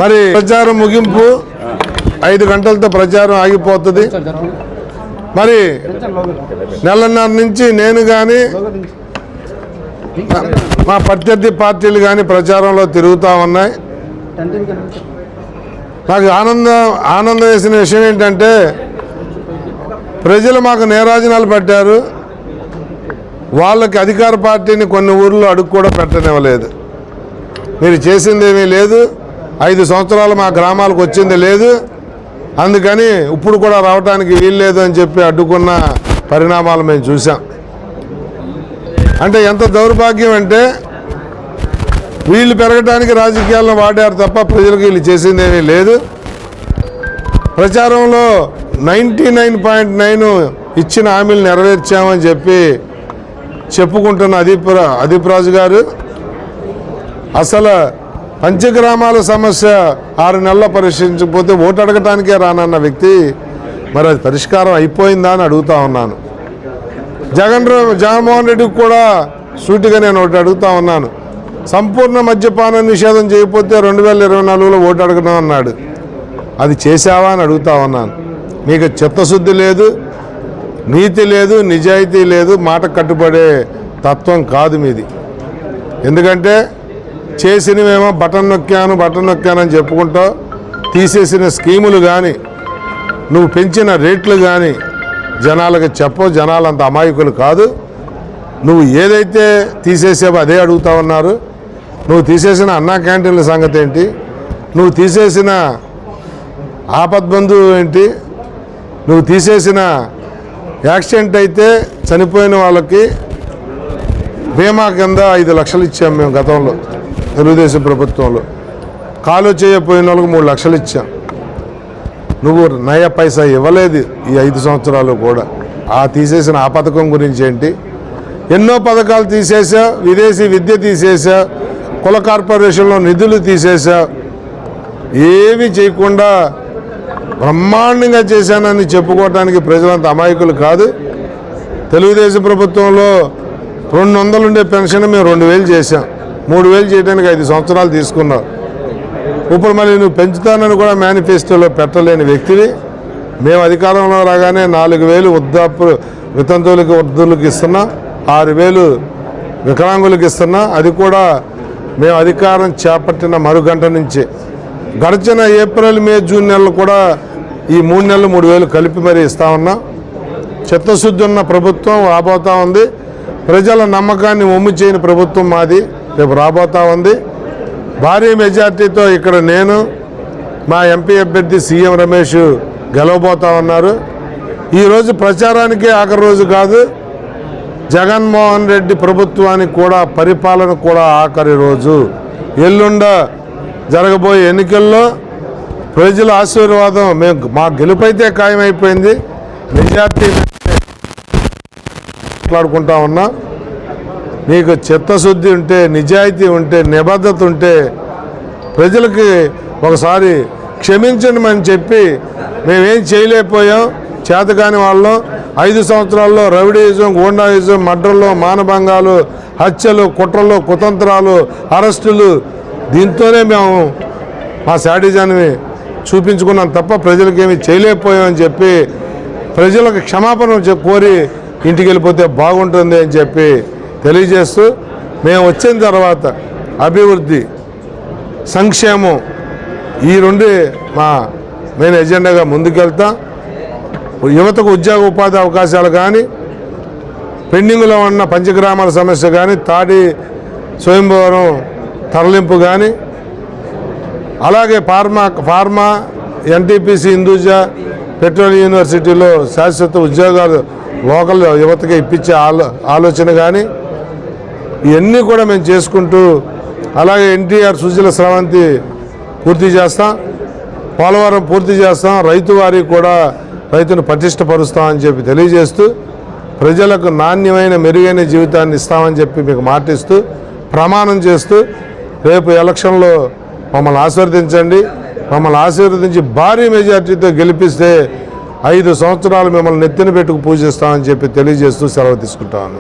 మరి ప్రచారం ముగింపు 5 గంటలతో ప్రచారం ఆగిపోతుంది. మరి నెలన్నర నుంచి నేను కానీ మా ప్రత్యర్థి పార్టీలు కానీ ప్రచారంలో తిరుగుతూ ఉన్నాయి. నాకు ఆనందం వేసిన విషయం ఏంటంటే ప్రజలు మాకు నీరాజనాలు పెట్టారు. వాళ్ళకి అధికార పార్టీని కొన్ని ఊర్లో అడుగు కూడా పెట్టనివ్వలేదు. మీరు చేసిందేమీ లేదు, 5 సంవత్సరాలు మా గ్రామాలకు వచ్చింది లేదు, అందుకని ఇప్పుడు కూడా రావడానికి వీల్లేదు అని చెప్పి అడ్డుకున్న పరిణామాలు మేము చూసాం. అంటే ఎంత దౌర్భాగ్యం అంటే వీళ్ళు పెరగడానికి రాజకీయాలను వాడారు తప్ప ప్రజలకు వీళ్ళు చేసిందేమీ లేదు. ప్రచారంలో 99.9 ఇచ్చిన హామీలు నెరవేర్చామని చెప్పి చెప్పుకుంటున్న అదీప్ రాజు గారు అసలు పంచగ్రామాల సమస్య 6 నెలల్లో పరిష్కరించకపోతే ఓటు అడగటానికే రానన్న వ్యక్తి మరి అది పరిష్కారం అయిపోయిందా అని అడుగుతా ఉన్నాను. జగన్మోహన్ రెడ్డికి కూడా సూటిగా నేను ఒకటి అడుగుతా ఉన్నాను. సంపూర్ణ మద్యపాన నిషేధం చేయకపోతే 2024లో ఓటు అడగడం అన్నాడు. అది చేశావా అని అడుగుతా ఉన్నాను. మీకు చిత్తశుద్ధి లేదు, నీతి లేదు, నిజాయితీ లేదు, మాట కట్టుబడే తత్వం కాదు మీది. ఎందుకంటే చేసినవేమో బటన్ నొక్కానని చెప్పుకుంటావు. తీసేసిన స్కీములు కానీ నువ్వు పెంచిన రేట్లు కానీ జనాలకు చెప్పవు. జనాలు అంత అమాయకులు కాదు. నువ్వు ఏదైతే తీసేసావో అదే అడుగుతా ఉన్నారు. నువ్వు తీసేసిన అన్నా క్యాంటీన్ల సంగతి ఏంటి? నువ్వు తీసేసిన ఆపద్బంధు ఏంటి? నువ్వు తీసేసిన యాక్సిడెంట్ అయితే చనిపోయిన వాళ్ళకి బీమా కింద 5 లక్షలు ఇచ్చాం మేము గతంలో తెలుగుదేశం ప్రభుత్వంలో. కాలు చేయపోయిన వాళ్ళకి 3 లక్షలు ఇచ్చాం. నువ్వు నయ పైసా ఇవ్వలేదు ఈ 5 సంవత్సరాలు కూడా. తీసేసిన ఆ పథకం గురించి ఏంటి? ఎన్నో పథకాలు తీసేసా, విదేశీ విద్య తీసేసా, కుల కార్పొరేషన్లో నిధులు తీసేసా, ఏమీ చేయకుండా బ్రహ్మాండంగా చేశానని చెప్పుకోవడానికి ప్రజలంత అమాయకులు కాదు. తెలుగుదేశం ప్రభుత్వంలో 200 ఉండే పెన్షన్ మేము 2000 చేసాం. 3000 చేయడానికి 5 సంవత్సరాలు తీసుకున్నావు. ఇప్పుడు మళ్ళీ నువ్వు పెంచుతానని కూడా మేనిఫెస్టోలో పెట్టలేని వ్యక్తివి. మేము అధికారంలో రాగానే 4000 వితంతువులకి వృద్ధులకు ఇస్తున్నా, 6000 వికలాంగులకు ఇస్తున్నా. అది కూడా మేము అధికారం చేపట్టిన మరుగంట నుంచి. గడిచిన ఏప్రిల్, మే, జూన్ నెలలు కూడా ఈ 3 నెలలు 3000 కలిపి మరీ ఇస్తా ఉన్నాం. చిత్తశుద్ధి ఉన్న ప్రభుత్వం రాబోతూ ఉంది. ప్రజల నమ్మకాన్ని ఒమ్ము చేయని ప్రభుత్వం మాది రేపు రాబోతూ ఉంది. భారీ మెజార్టీతో ఇక్కడ నేను, మా ఎంపీ అభ్యర్థి సీఎం రమేష్ గెలవబోతా ఉన్నారు. ఈరోజు ప్రచారానికే ఆఖరి రోజు కాదు, జగన్మోహన్ రెడ్డి ప్రభుత్వానికి కూడా పరిపాలన కూడా ఆఖరి రోజు. ఎల్లుండ జరగబోయే ఎన్నికల్లో ప్రజల ఆశీర్వాదం మా గెలుపైతే ఖాయమైపోయింది. మెజార్టీ మాట్లాడుకుంటా ఉన్నా. నీకు చిత్తశుద్ధి ఉంటే, నిజాయితీ ఉంటే, నిబద్ధత ఉంటే ప్రజలకి ఒకసారి క్షమించమని చెప్పి మేమేం చేయలేకపోయాం, చేతకాని వాళ్ళం. 5 సంవత్సరాల్లో రౌడీయిజం, గూండాయిజం, మర్డర్లు, మానభంగాలు, హత్యలు, కుట్రలు, కుతంత్రాలు, అరెస్టులు, దీంతోనే మేము మా శాడిజాన్ని చూపించుకున్నాం తప్ప ప్రజలకేమీ చేయలేకపోయామని చెప్పి ప్రజలకు క్షమాపణ కోరి ఇంటికి వెళ్ళిపోతే బాగుంటుంది అని చెప్పి తెలియజేస్తూ, మేము వచ్చిన తర్వాత అభివృద్ధి, సంక్షేమం ఈ 2 మా మెయిన్ ఎజెండాగా ముందుకెళ్తాం. యువతకు ఉద్యోగ ఉపాధి అవకాశాలు కానీ, పెండింగ్లో ఉన్న పంచగ్రామాల సమస్య కానీ, తాడి స్వయంభవరం తరలింపు కానీ, అలాగే ఫార్మా, ఎన్టీపీసీ, హిందూజా, పెట్రోలియం యూనివర్సిటీలో శాశ్వత ఉద్యోగాలు లోకల్ యువతకి ఇప్పించే ఆలోచన కానీ, ఇవన్నీ కూడా మేము చేసుకుంటూ, అలాగే ఎన్టీఆర్ సుజల స్రవంతి పూర్తి చేస్తాం, పోలవరం పూర్తి చేస్తాం, రైతు వారికి కూడా రైతును పటిష్టపరుస్తామని చెప్పి తెలియజేస్తూ, ప్రజలకు నాణ్యమైన మెరుగైన జీవితాన్ని ఇస్తామని చెప్పి మీకు మాటిస్తూ ప్రమాణం చేస్తూ, రేపు ఎలక్షన్లో మమ్మల్ని ఆశీర్వదించండి. మమ్మల్ని ఆశీర్వదించి భారీ మెజార్టీతో గెలిపిస్తే 5 సంవత్సరాలు మిమ్మల్ని నెత్తిన పెట్టుకు పూజిస్తామని చెప్పి తెలియజేస్తూ సెలవు తీసుకుంటాను.